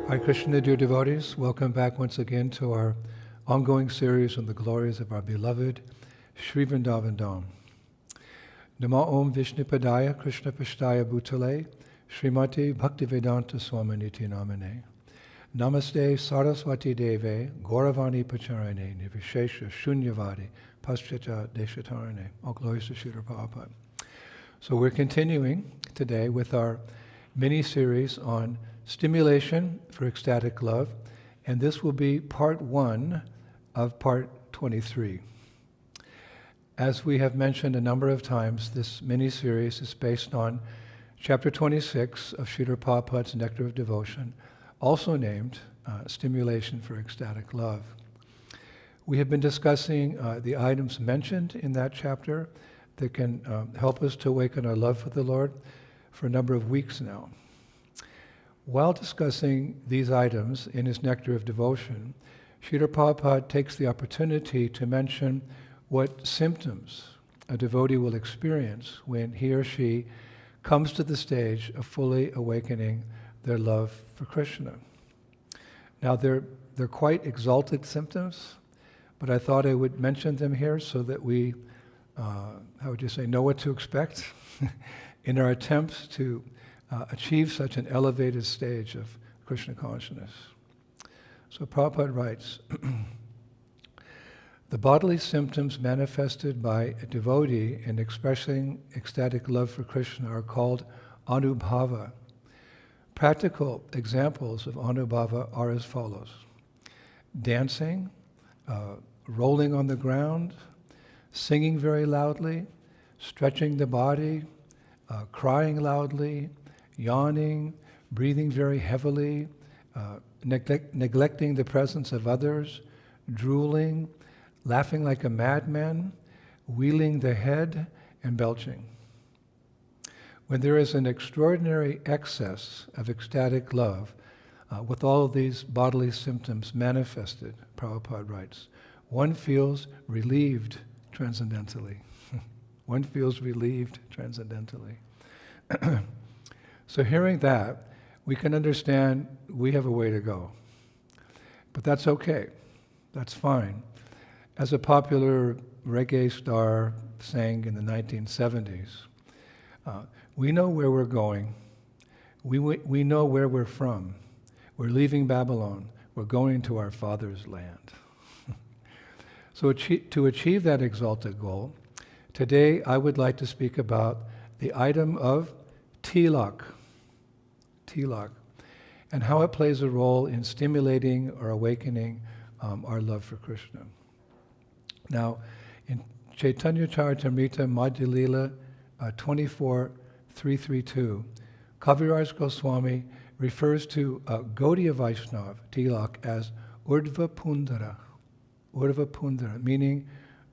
Hare Krishna, dear devotees. Welcome back once again to our ongoing series on the glories of our beloved Sri Vrindavan Dham. Namo Om Vishnupadaya Krishna Pashtaya Bhutale Srimati Bhaktivedanta Swami Niti Namane Namaste Saraswati Deve Gauravani Pacharane Nivishesha Shunyavadi Paschata Deshatarane. All glories to Srila Prabhupada. So we're continuing today with our mini-series on Stimulation for Ecstatic Love, and this will be part 1 of part 23. As we have mentioned a number of times, this mini-series is based on chapter 26 of Srila Prabhupada's Nectar of Devotion, also named Stimulation for Ecstatic Love. We have been discussing the items mentioned in that chapter that can help us to awaken our love for the Lord for a number of weeks now. While discussing these items in his Nectar of Devotion, Srila Prabhupada takes the opportunity to mention what symptoms a devotee will experience when he or she comes to the stage of fully awakening their love for Krishna. Now they're quite exalted symptoms, but I thought I would mention them here so that we, know what to expect in our attempts to achieve such an elevated stage of Krishna consciousness. So Prabhupada writes, the bodily symptoms manifested by a devotee in expressing ecstatic love for Krishna are called anubhava. Practical examples of anubhava are as follows: dancing, rolling on the ground, singing very loudly, stretching the body, crying loudly, yawning, breathing very heavily, neglecting the presence of others, drooling, laughing like a madman, wheeling the head, and belching. When there is an extraordinary excess of ecstatic love, with all of these bodily symptoms manifested, Prabhupada writes, one feels relieved transcendentally. One feels relieved transcendentally. So hearing that, we can understand we have a way to go. But that's okay. That's fine. As a popular reggae star sang in the 1970s, we know where we're going. We know where we're from. We're leaving Babylon. We're going to our Father's land. So to achieve that exalted goal, today I would like to speak about the item of tilaka, and how it plays a role in stimulating or awakening our love for Krishna. Now, in Chaitanya Charitamrita Madhya Lila 24.332, Kaviraj Goswami refers to Gaudiya Vaishnava tilak as Urdhva Pundara, meaning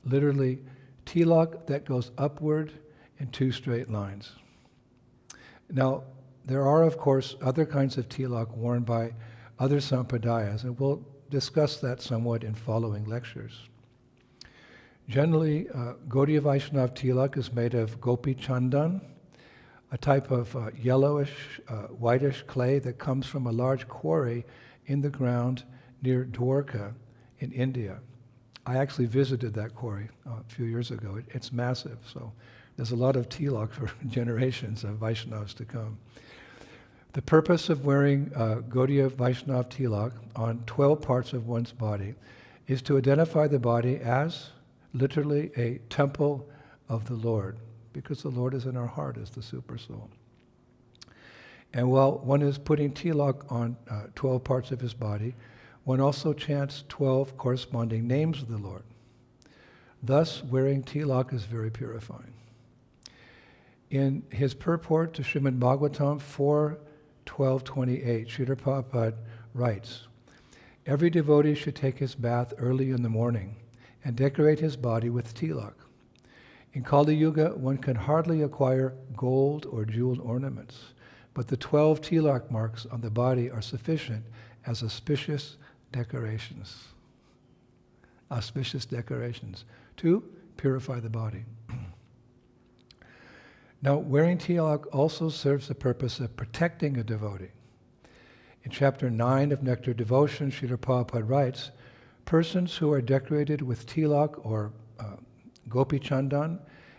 literally tilak that goes upward in 2 straight lines. Now, there are, of course, other kinds of tilak worn by other sampradayas, and we'll discuss that somewhat in following lectures. Generally, Gaudiya Vaishnava tilak is made of gopi chandan, a type of yellowish, whitish clay that comes from a large quarry in the ground near Dwarka in India. I actually visited that quarry a few years ago. It's massive, so there's a lot of tilak for generations of Vaishnavas to come. The purpose of wearing Gaudiya Vaishnava tilak on 12 parts of one's body is to identify the body as literally a temple of the Lord, because the Lord is in our heart as the super soul. And while one is putting tilak on 12 parts of his body, one also chants 12 corresponding names of the Lord. Thus, wearing tilak is very purifying. In his purport to Srimad Bhagavatam 4:12-28, Srila Prabhupada writes, every devotee should take his bath early in the morning and decorate his body with tilak. In Kali Yuga, one can hardly acquire gold or jeweled ornaments, but the 12 tilak marks on the body are sufficient as auspicious decorations to purify the body. Now, wearing tilak also serves the purpose of protecting a devotee. In chapter 9 of Nectar Devotion, Srila Prabhupada writes, persons who are decorated with tilak or gopi chandan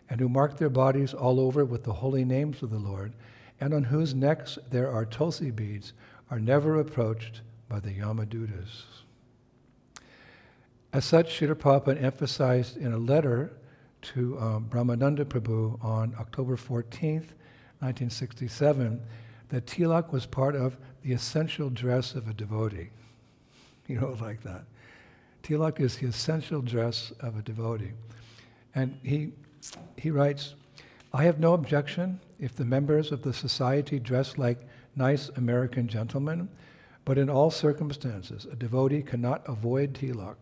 and who mark their bodies all over with the holy names of the Lord and on whose necks there are tulsi beads are never approached by the Yamadutas. As such, Srila Prabhupada emphasized in a letter to Brahmananda Prabhu on October 14th, 1967, that tilak was part of the essential dress of a devotee. Like that. Tilak is the essential dress of a devotee. And he writes, I have no objection if the members of the society dress like nice American gentlemen, but in all circumstances, a devotee cannot avoid tilak,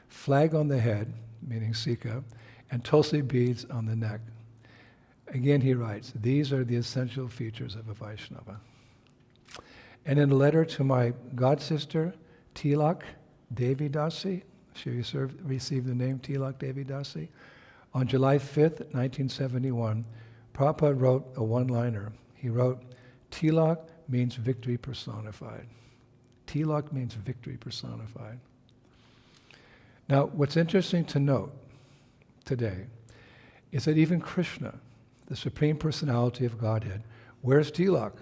flag on the head, meaning sika, and tulsi beads on the neck. Again, he writes, these are the essential features of a Vaishnava. And in a letter to my godsister, Tilak Devi Dasi, she received the name Tilak Devi Dasi, on July 5th, 1971, Prabhupada wrote a one-liner. He wrote, tilak means victory personified. Tilak means victory personified. Now, what's interesting to note today is that even Krishna, the Supreme Personality of Godhead, wears tilak.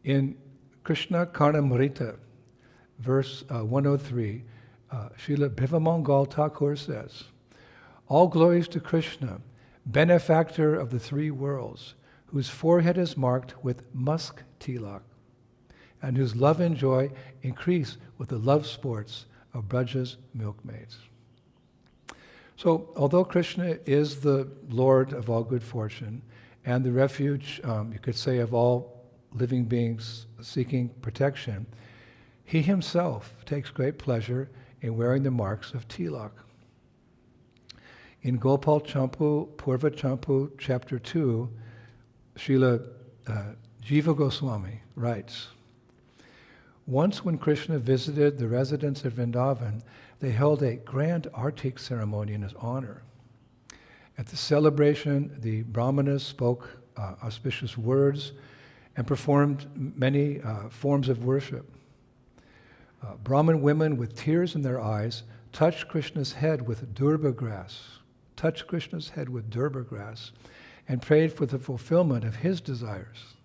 In Krishna Karnamrita, verse 103, Srila Bhivamangal Thakur says, all glories to Krishna, benefactor of the three worlds, whose forehead is marked with musk tilak, and whose love and joy increase with the love sports of Braja's milkmaids. So, although Krishna is the Lord of all good fortune, and the refuge, you could say, of all living beings seeking protection, he himself takes great pleasure in wearing the marks of tilak. In Gopal Champu, Purva Champu, chapter 2, Srila Jiva Goswami writes, once when Krishna visited the residence of Vrindavan, they held a grand artik ceremony in his honor. At the celebration, the brahmanas spoke auspicious words and performed many forms of worship. Brahmin women with tears in their eyes touched Krishna's head with durba grass, and prayed for the fulfillment of his desires.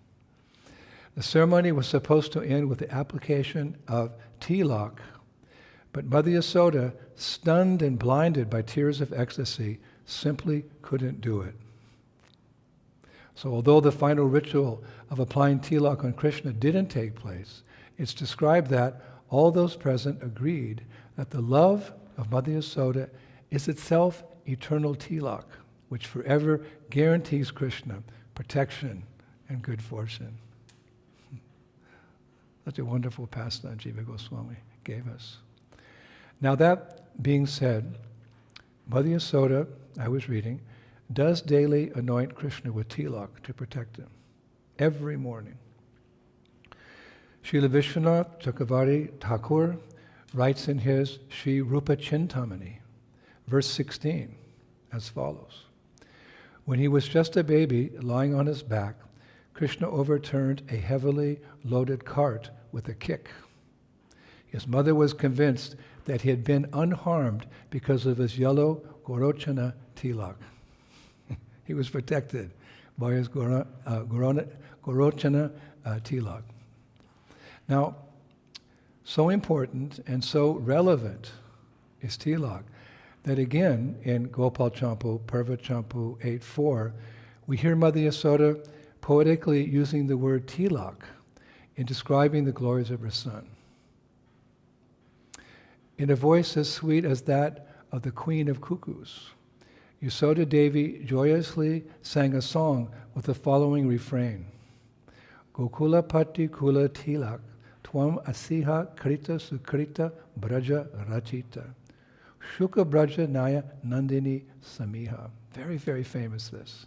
The ceremony was supposed to end with the application of tilak, but Mother Yasoda, stunned and blinded by tears of ecstasy, simply couldn't do it. So although the final ritual of applying tilak on Krishna didn't take place, it's described that all those present agreed that the love of Mother Yasoda is itself eternal tilak, which forever guarantees Krishna protection and good fortune. Such a wonderful pastime Jiva Goswami gave us. Now that being said, Mother Yasoda, I was reading, does daily anoint Krishna with tilak to protect him, every morning. Srila Vishwanath Chakravarti Thakur writes in his Sri Rupa Chintamani, verse 16, as follows. When he was just a baby lying on his back, Krishna overturned a heavily loaded cart with a kick. His mother was convinced that he had been unharmed because of his yellow Gorochana tilak. He was protected by his Gorochana tilak. Now, so important and so relevant is tilak that again in Gopal Champu, Purva Champu 8.4, we hear Mother Yasoda poetically using the word tilak in describing the glories of her son. In a voice as sweet as that of the Queen of Cuckoos, Yasoda Devi joyously sang a song with the following refrain. Gokula Pati Kula Tilak, Twam Asiha Krita Sukrita Braja Rachita. Shuka Braja Naya Nandini Samiha. Very, very famous this.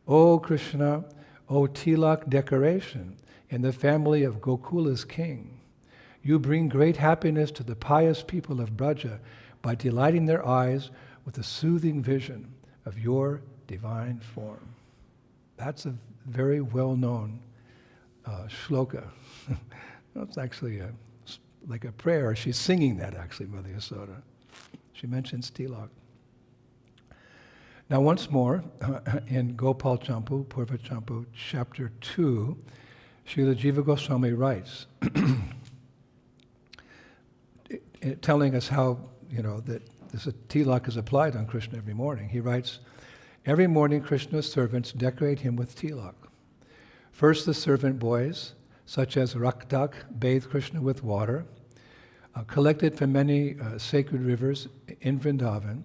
O Krishna, O Tilak decoration in the family of Gokula's king, you bring great happiness to the pious people of Braja by delighting their eyes with the soothing vision of your divine form. That's a very well-known shloka Well, it's actually like a prayer. She's singing that, actually, Mother Yasoda. She mentions tilak. Now, once more, in Gopal Champu, Purva Champu, chapter 2, Srila Jiva Goswami writes, telling us how, that this tilak is applied on Krishna every morning. He writes, every morning Krishna's servants decorate him with tilak. First, the servant boys, such as Raktak, bathe Krishna with water, collected from many sacred rivers in Vrindavan.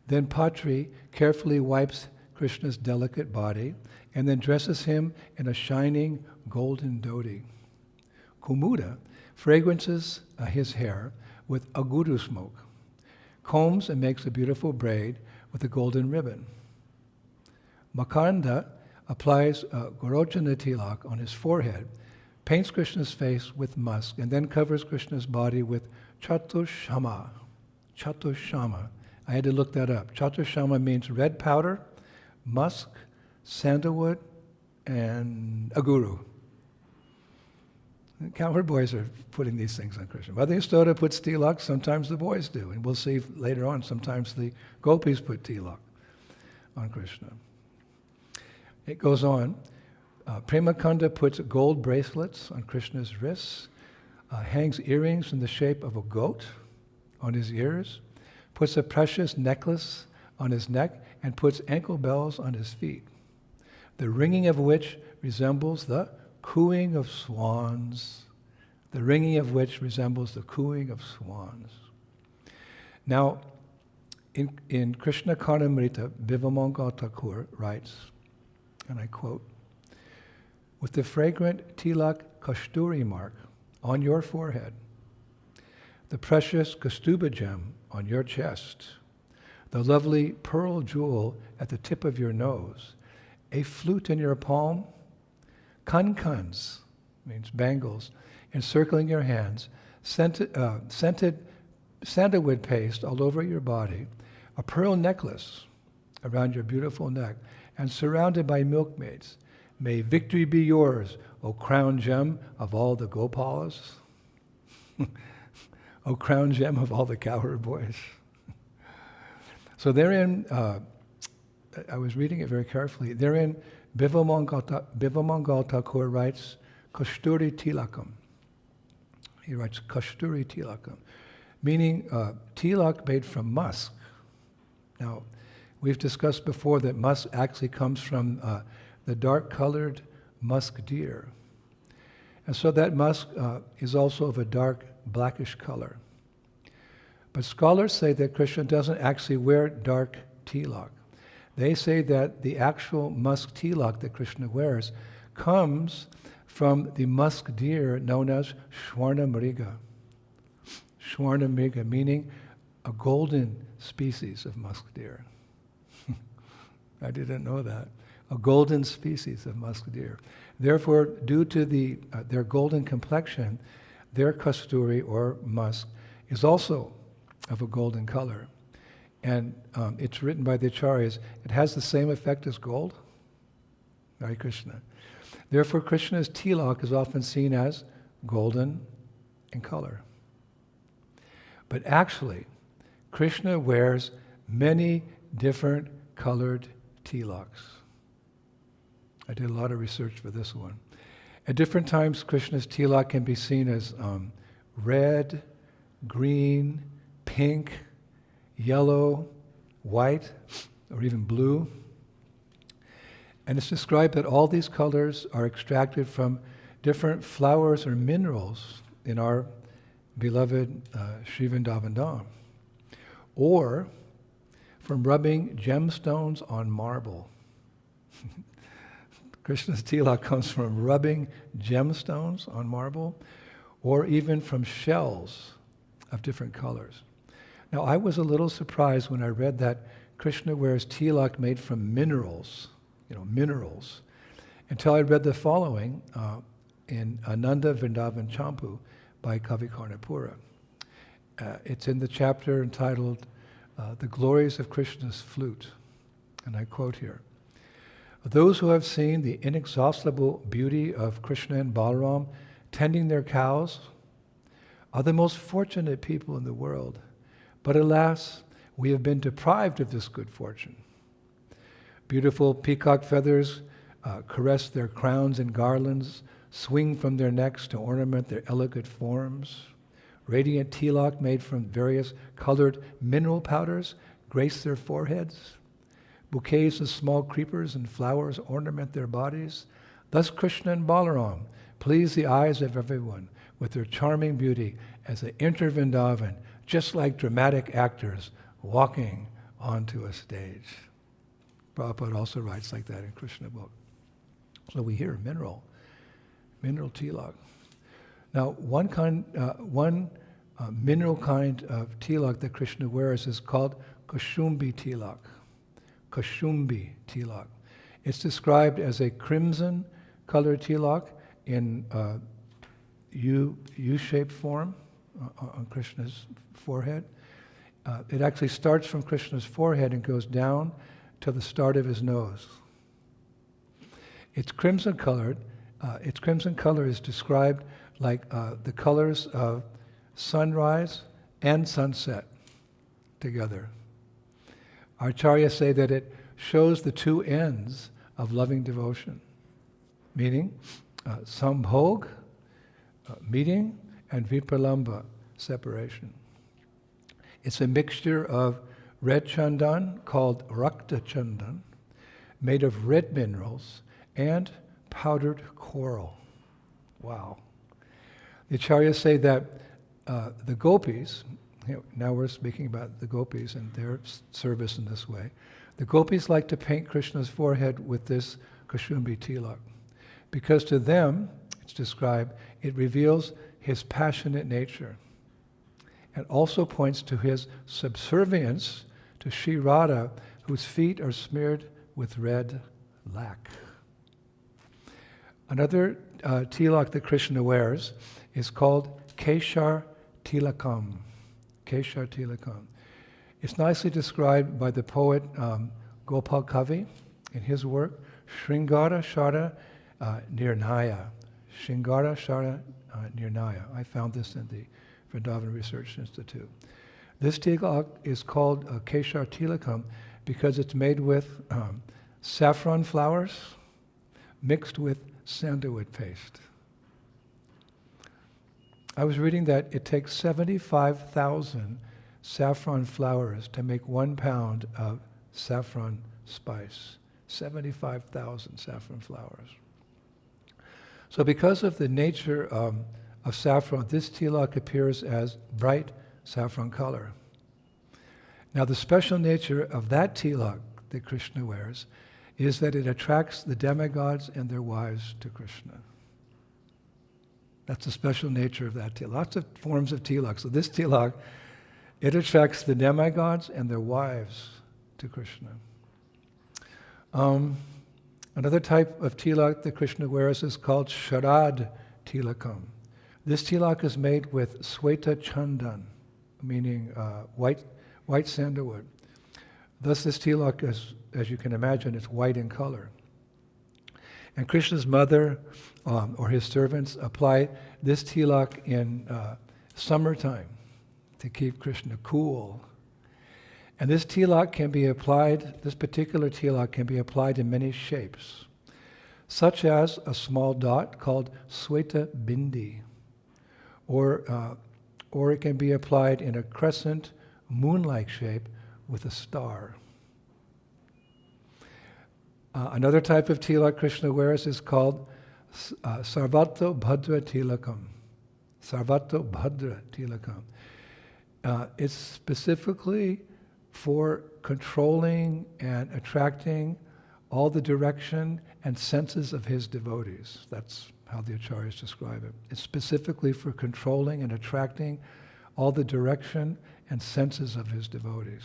Then Patri carefully wipes Krishna's delicate body and then dresses him in a shining golden dhoti. Kumuda fragrances his hair with aguru smoke, combs and makes a beautiful braid with a golden ribbon. Makanda applies Gorochana tilak on his forehead, paints Krishna's face with musk, and then covers Krishna's body with chatushama. Chatushama. I had to look that up. Chatushama means red powder, musk, sandalwood, and aguru. The cowherd boys are putting these things on Krishna. Mother Yasoda puts tilak, sometimes the boys do. And we'll see later on, sometimes the gopis put tilak on Krishna. It goes on. Premakanda puts gold bracelets on Krishna's wrists, hangs earrings in the shape of a goat on his ears, puts a precious necklace on his neck, and puts ankle bells on his feet, the ringing of which resembles the cooing of swans. The ringing of which resembles the cooing of swans. Now, in Krishna Karnamrita, Bivamangal Thakur writes, and I quote, with the fragrant tilak kasturi mark on your forehead, the precious kastuba gem on your chest, the lovely pearl jewel at the tip of your nose, a flute in your palm, kankans, means bangles, encircling your hands, scented sandalwood paste all over your body, a pearl necklace around your beautiful neck, and surrounded by milkmaids. May victory be yours, O crown gem of all the Gopalas. O crown gem of all the cowherd boys. So therein, I was reading it very carefully. Therein, Bivamangal Thakur writes, Kasturi tilakam. He writes, Kasturi tilakam, meaning tilak made from musk. Now, we've discussed before that musk actually comes from the dark-colored musk deer. And so that musk is also of a dark blackish color. But scholars say that Krishna doesn't actually wear dark tilak. They say that the actual musk tilak that Krishna wears comes from the musk deer known as Shwarnamriga. Shwarnamriga, meaning a golden species of musk deer. I didn't know that. A golden species of musk deer. Therefore, due to their golden complexion, their kasturi or musk is also of a golden color. And it's written by the acharyas, it has the same effect as gold. Hare Krishna. Therefore, Krishna's tilak is often seen as golden in color. But actually, Krishna wears many different colored tilaks. I did a lot of research for this one. At different times, Krishna's tilak can be seen as red, green, pink, yellow, white, or even blue. And it's described that all these colors are extracted from different flowers or minerals in our beloved Sri Vrindavan Dham, or from rubbing gemstones on marble. Krishna's tilak comes from rubbing gemstones on marble, or even from shells of different colors. Now, I was a little surprised when I read that Krishna wears tilak made from minerals, minerals, until I read the following in Ananda Vrindavan Champu by Kavi Karnapura. It's in the chapter entitled The Glories of Krishna's Flute, and I quote here. Those who have seen the inexhaustible beauty of Krishna and Balaram tending their cows, are the most fortunate people in the world. But alas, we have been deprived of this good fortune. Beautiful peacock feathers caress their crowns and garlands, swing from their necks to ornament their elegant forms. Radiant tilak made from various colored mineral powders grace their foreheads. Bouquets of small creepers and flowers ornament their bodies. Thus Krishna and Balaram please the eyes of everyone with their charming beauty as they enter Vrindavan, just like dramatic actors walking onto a stage. Prabhupada also writes like that in Krishna book. So we hear mineral tilak. Now, one mineral kind of tilak that Krishna wears is called Kaushumbi tilak. Kaushumbi tilak. It's described as a crimson colored tilak in U-shaped form on Krishna's forehead. It actually starts from Krishna's forehead and goes down to the start of his nose. Its crimson color is described like the colors of sunrise and sunset together. Acharyas say that it shows the two ends of loving devotion, meaning sambhog, meeting, and vipralamba, separation. It's a mixture of red chandan, called rakta chandan, made of red minerals, and powdered coral. Wow. The acharyas say that the gopis, now we're speaking about the gopis and their service in this way, the gopis like to paint Krishna's forehead with this Kaushumbi tilak, because to them, it's described, it reveals his passionate nature and also points to his subservience to Sri Radha, whose feet are smeared with red lac. Another tilak that Krishna wears is called Keshar tilakam. Keshar tilakam. It's nicely described by the poet Gopal Kavi in his work, Sringara Shara Nirnaya. Sringara Shara Nirnaya. I found this in the Vrindavan Research Institute. This tilak is called Keshar tilakam because it's made with saffron flowers mixed with sandalwood paste. I was reading that it takes 75,000 saffron flowers to make 1 pound of saffron spice. 75,000 saffron flowers. So because of the nature of saffron, this tilak appears as bright saffron color. Now the special nature of that tilak that Krishna wears is that it attracts the demigods and their wives to Krishna. That's the special nature of that tilak. Lots of forms of tilak. So this tilak, it attracts the demigods and their wives to Krishna. Another type of tilak that Krishna wears is called Sharad tilakam. This tilak is made with sweta chandan, meaning white sandalwood. Thus this tilak is, as you can imagine, it's white in color. And Krishna's mother or his servants apply this tilak in summertime to keep Krishna cool. And this tilak can be applied, this particular tilak can be applied in many shapes, such as a small dot called sweta bindi, or it can be applied in a crescent, moon-like shape with a star. Another type of tilak Krishna wears is called Sarvato Bhadra Tilakam. Sarvato Bhadra Tilakam. It's specifically for controlling and attracting all the direction and senses of his devotees. That's how the acharyas describe it. It's specifically for controlling and attracting all the direction and senses of his devotees.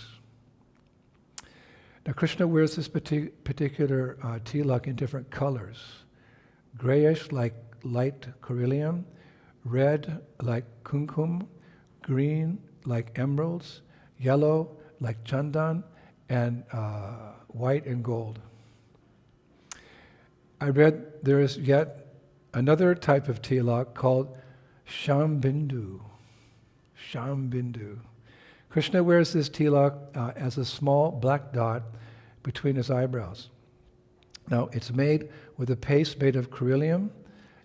Now Krishna wears this particular tilak in different colors. Grayish like light coryllium, red like kumkum, green like emeralds, yellow like chandan, and white and gold. I read there is yet another type of tilak called Shambindu. Shambindu. Krishna wears this tilak as a small black dot between his eyebrows. Now, it's made with a paste made of beryllium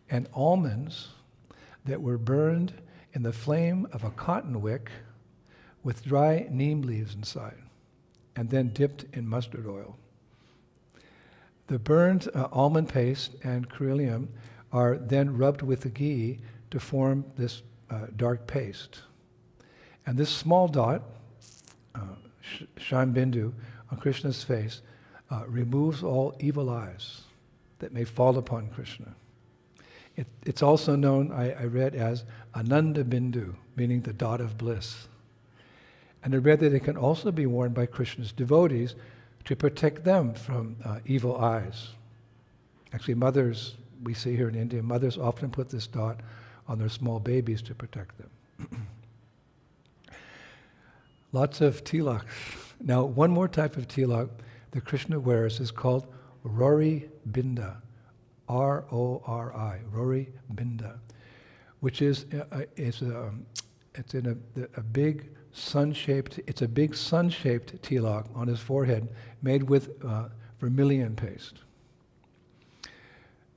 and almonds that were burned in the flame of a cotton wick with dry neem leaves inside, and then dipped in mustard oil. The burned almond paste and beryllium are then rubbed with the ghee to form this dark paste. And this small dot, Shambindu, on Krishna's face, removes all evil eyes that may fall upon Krishna. It's also known, I read, as Ananda Bindu, meaning the dot of bliss. And I read that it can also be worn by Krishna's devotees to protect them from evil eyes. Actually, mothers, we see here in India, mothers often put this dot on their small babies to protect them. Lots of tilaks. Now, one more type of tilak that Krishna wears is called Rori Binda, R-O-R-I, Rori Binda, which is it's in a big sun-shaped. It's a big sun-shaped tilak on his forehead, made with vermilion paste.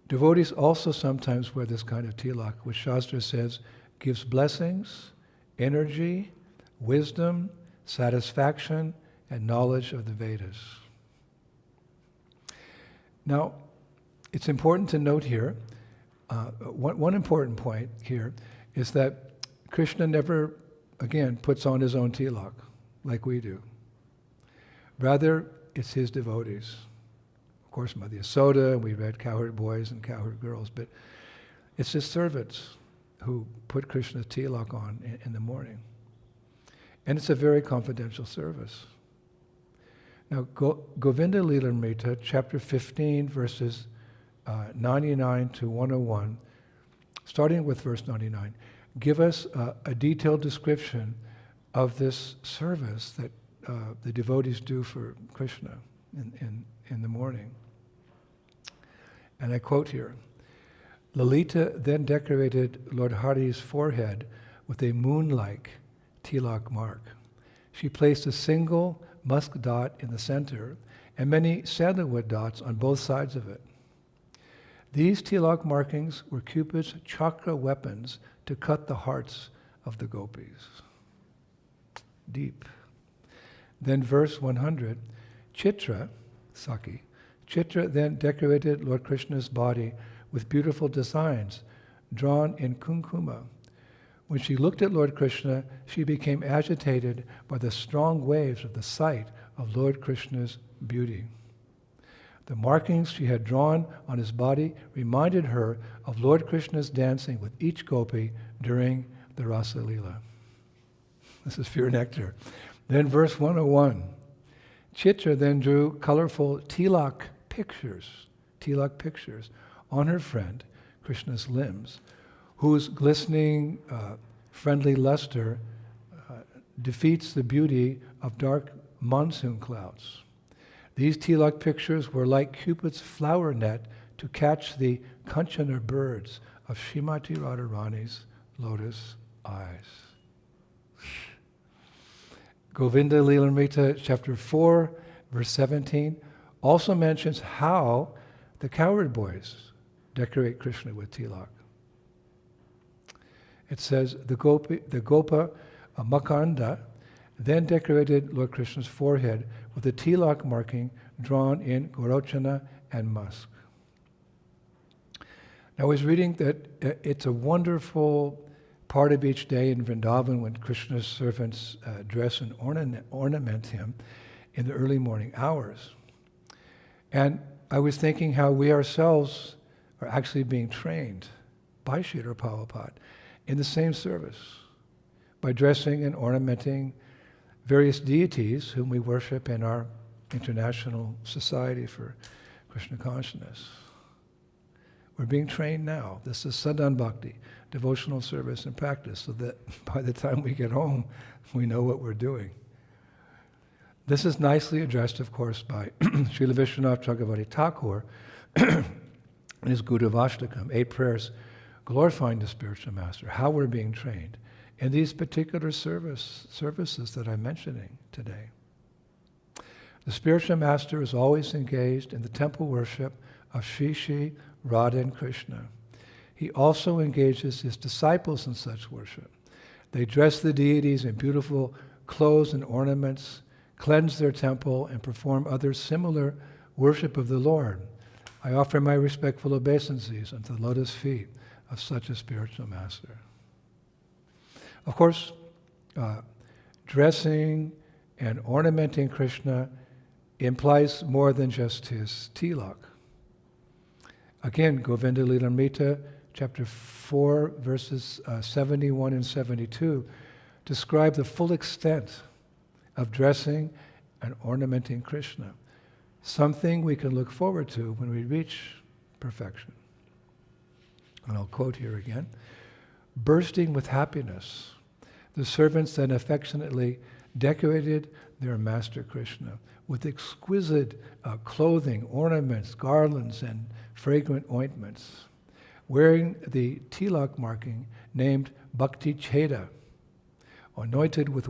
Devotees also sometimes wear this kind of tilak, which Shastra says gives blessings, energy, wisdom, satisfaction, and knowledge of the Vedas. Now, it's important to note here, one important point here is that Krishna never, again, puts on his own tilak like we do. Rather, it's his devotees. Of course, Mother Yasoda, we read cowherd boys and cowherd girls, but it's his servants who put Krishna's tilak on in the morning. And it's a very confidential service. Now, Govinda Lilamrita, chapter 15, verses 99 to 101, starting with verse 99, give us a detailed description of this service that the devotees do for Krishna in the morning. And I quote here, Lalita then decorated Lord Hari's forehead with a moon-like tilak mark. She placed a single musk dot in the center and many sandalwood dots on both sides of it. These tilak markings were Cupid's chakra weapons to cut the hearts of the gopis. Deep. Then verse 100, Chitra then decorated Lord Krishna's body with beautiful designs drawn in kumkuma. When she looked at Lord Krishna, she became agitated by the strong waves of the sight of Lord Krishna's beauty. The markings she had drawn on his body reminded her of Lord Krishna's dancing with each gopi during the Rasa Leela. This is pure nectar. Then verse 101. Chitra then drew colorful tilak pictures on her friend, Krishna's limbs, whose glistening, friendly luster defeats the beauty of dark monsoon clouds. These tilak pictures were like Cupid's flower net to catch the Kanchana birds of Srimati Radharani's lotus eyes. Govinda Lilamrita, chapter 4, verse 17, also mentions how the cowherd boys decorate Krishna with tilak. It says, the Gopa Makanda then decorated Lord Krishna's forehead with a tilak marking drawn in Gorochana and musk. Now, I was reading that it's a wonderful part of each day in Vrindavan when Krishna's servants dress and ornament him in the early morning hours. And I was thinking how we ourselves are actually being trained by Srila Prabhupada in the same service by dressing and ornamenting various deities whom we worship in our International Society for Krishna Consciousness. We're being trained now. This is sadhan bhakti, devotional service and practice, so that by the time we get home, we know what we're doing. This is nicely addressed, of course, by Srila Vishwanath Chakravarti Thakur in his Guruvashtakam, 8 prayers glorifying the spiritual master, how we're being trained in these particular services that I'm mentioning today. The spiritual master is always engaged in the temple worship of Shri Shri Radha and Krishna. He also engages his disciples in such worship. They dress the deities in beautiful clothes and ornaments, cleanse their temple, and perform other similar worship of the Lord. I offer my respectful obeisances unto the lotus feet of such a spiritual master. Of course, dressing and ornamenting Krishna implies more than just his tilak. Again, Govinda Lilamrita, chapter 4, verses 71 and 72, describe the full extent of dressing and ornamenting Krishna, something we can look forward to when we reach perfection. And I'll quote here again. Bursting with happiness, the servants then affectionately decorated their master Krishna with exquisite clothing, ornaments, garlands, and fragrant ointments, wearing the tilak marking named Bhakti Cheda, anointed with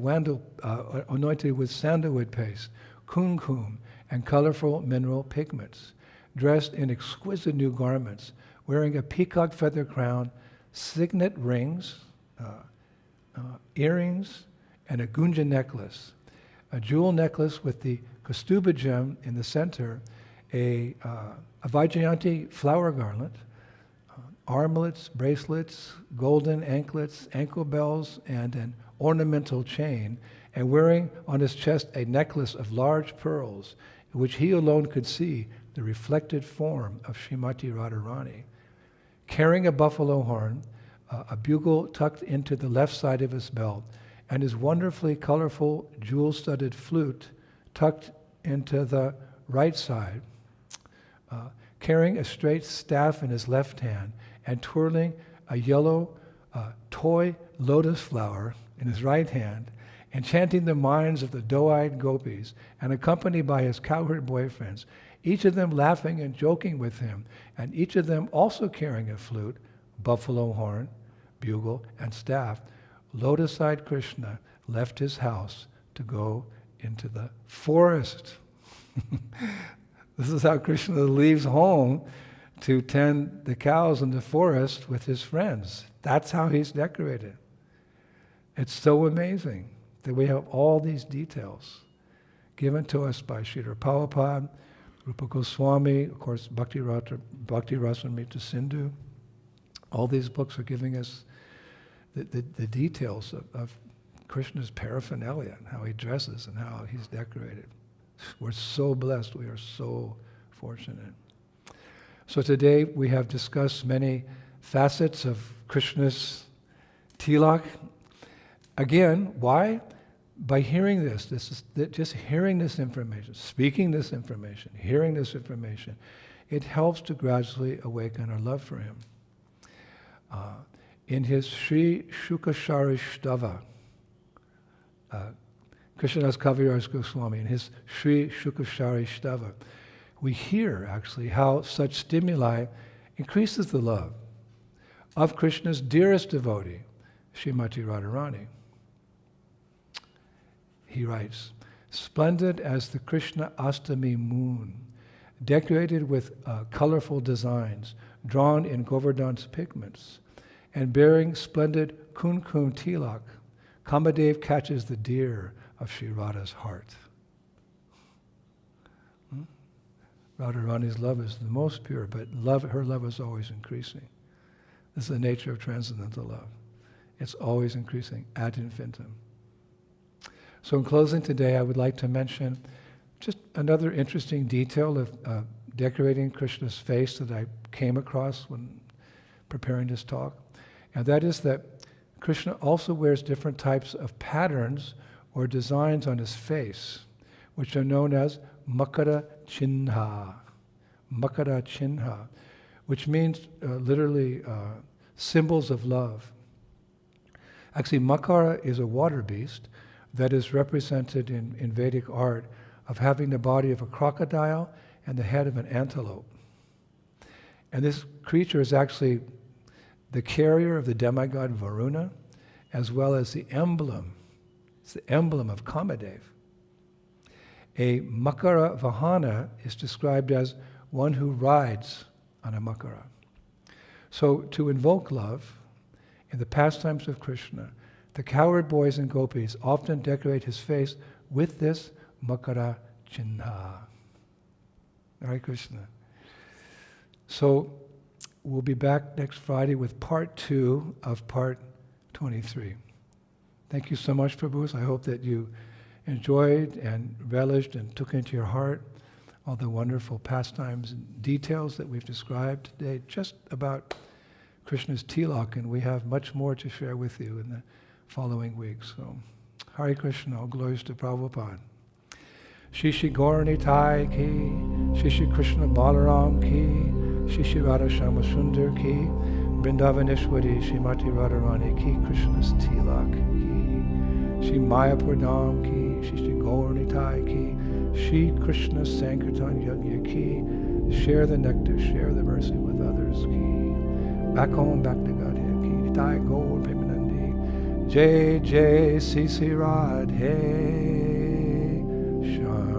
sandalwood paste, kumkum, and colorful mineral pigments, dressed in exquisite new garments, wearing a peacock feather crown, signet rings, earrings, and a gunja necklace, a jewel necklace with the Kaustubha gem in the center, a Vaijayanti flower garland, armlets, bracelets, golden anklets, ankle bells, and an ornamental chain, and wearing on his chest a necklace of large pearls, in which he alone could see the reflected form of Srimati Radharani. Carrying a buffalo horn, a bugle tucked into the left side of his belt, and his wonderfully colorful jewel-studded flute tucked into the right side, carrying a straight staff in his left hand, and twirling a yellow toy lotus flower in his right hand, and chanting the minds of the doe-eyed gopis, and accompanied by his cowherd boyfriends, each of them laughing and joking with him, and each of them also carrying a flute, buffalo horn, bugle, and staff, lotus-eyed Krishna left his house to go into the forest. This is how Krishna leaves home to tend the cows in the forest with his friends. That's how he's decorated. It's so amazing that we have all these details given to us by Srila Prabhupada, Rupa Goswami, of course, Bhakti Rasamrita Sindhu. All these books are giving us the details of Krishna's paraphernalia and how he dresses and how he's decorated. We're so blessed. We are so fortunate. So today we have discussed many facets of Krishna's tilak. Again, why? By hearing this is just hearing this information, speaking this information, hearing this information, it helps to gradually awaken our love for him. In his Sri Shukasharishtava, Krishnadas Kaviraj Goswami, in his Sri Shukasharishtava, we hear actually how such stimuli increases the love of Krishna's dearest devotee, Srimati Radharani. He writes, splendid as the Krishna Astami moon, decorated with colorful designs, drawn in Govardhan's pigments, and bearing splendid kumkum tilak, Kamadev catches the deer of Sri Radha's heart. Radharani's love is the most pure, but her love is always increasing. This is the nature of transcendental love. It's always increasing ad infinitum. So in closing today, I would like to mention just another interesting detail of decorating Krishna's face that I came across when preparing this talk. And that is that Krishna also wears different types of patterns or designs on his face, which are known as Makara Chinha. Makara Chinha, which means literally symbols of love. Actually, Makara is a water beast that is represented in Vedic art of having the body of a crocodile and the head of an antelope. And this creature is actually the carrier of the demigod Varuna, as well as the emblem. It's the emblem of Kamadev. A Makara Vahana is described as one who rides on a Makara. So to invoke love, in the pastimes of Krishna, the cowherd boys and gopis often decorate his face with this Makara Chinna. Hare Krishna. So we'll be back next Friday with part 2 of part 23. Thank you so much, Prabhus. I hope that you enjoyed and relished and took into your heart all the wonderful pastimes and details that we've described today, just about Krishna's tilaka, and we have much more to share with you in the following weeks. So, Hare Krishna, all glories to Prabhupada. Shri Shri Gaura Nitai ki, Shri Shri Krishna Balaram ki, Shri Shri Radha Shama Sundar ki, Vrindavaneshwari Srimati Radharani ki, Krishna's tilak ki, Shri Mayapur Dham ki, Shri Shri Gaura Nitai ki, Shri Krishna Sankirtan Yajna ki, share the nectar, share the mercy with others ki, back home, back to Godhead ki, Nitai Gaur Premanandi, Jai Jai Sisi Radhe Shan.